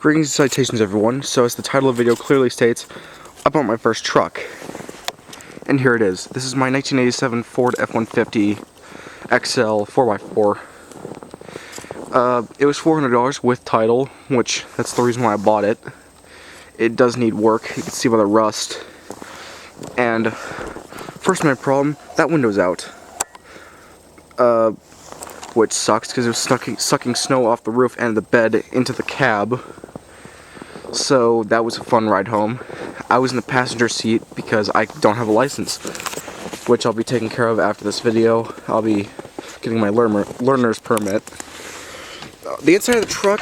Greetings and salutations, everyone. So, as the title of the video clearly states, I bought my first truck. And here it is. This is my 1987 Ford F-150 XL 4x4. It was $400 with title, which that's the reason why I bought it. It does need work. You can see by the rust. And first main problem, that window's out. Which sucks because it was sucking snow off the roof and the bed into the cab. So that was a fun ride home. I was in the passenger seat because I don't have a license, which I'll be taking care of after this video. I'll be getting my learner's permit. The inside of the truck,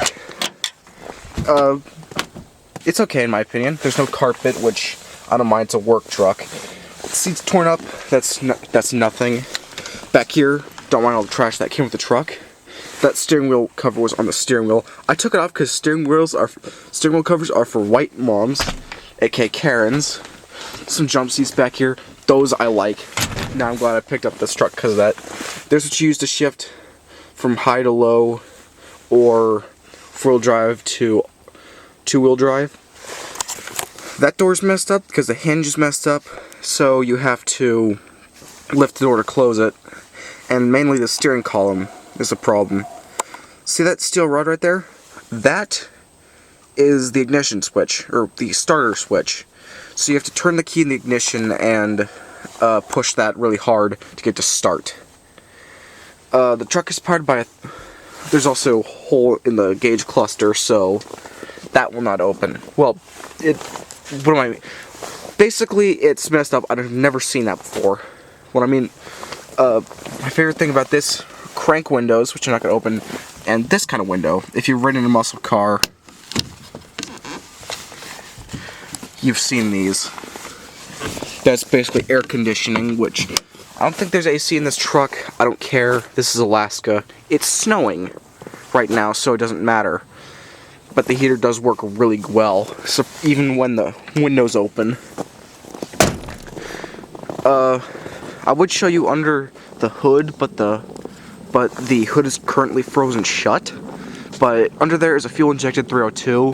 it's okay in my opinion. There's no carpet, which I don't mind. It's a work truck. The seat's torn up. That's nothing. Back here, don't mind all the trash that came with the truck. That steering wheel cover was on the steering wheel. I took it off because steering wheel covers are for white moms, aka Karens. Some jump seats back here, those I like. Now I'm glad I picked up this truck because of that. There's what you use to shift from high to low, or four-wheel drive to two-wheel drive. That door's messed up because the hinge is messed up, so you have to lift the door to close it. And mainly the steering column is a problem. See that steel rod right there? That is the ignition switch, or the starter switch. So you have to turn the key in the ignition and push that really hard to get to start. The truck is powered by there's also a hole in the gauge cluster, so that will not open. Well, basically it's messed up. I've never seen that before. My favorite thing about this, crank windows, which are not going to open, and this kind of window, if you've ridden in a muscle car, you've seen these. That's basically air conditioning, which I don't think there's AC in this truck. I don't care. This is Alaska. It's snowing right now, so it doesn't matter. But the heater does work really well, so even when the window's open. I would show you under the hood, but the hood is currently frozen shut. But under there is a fuel-injected 302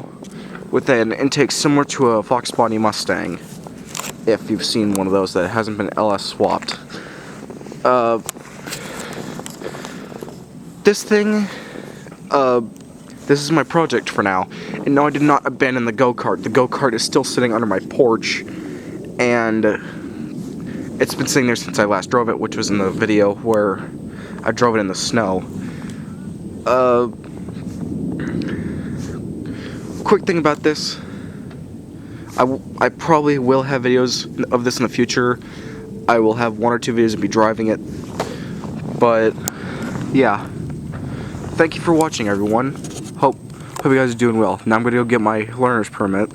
with an intake similar to a Fox Body Mustang, if you've seen one of those that hasn't been LS swapped. This thing, this is my project for now. And no, I did not abandon the go-kart. The go-kart is still sitting under my porch, and it's been sitting there since I last drove it, which was in the video where I drove it in the snow. Quick thing about this, I probably will have videos of this in the future. I will have one or two videos of me driving it. But yeah, thank you for watching, everyone. Hope you guys are doing well. Now I'm gonna go get my learner's permit.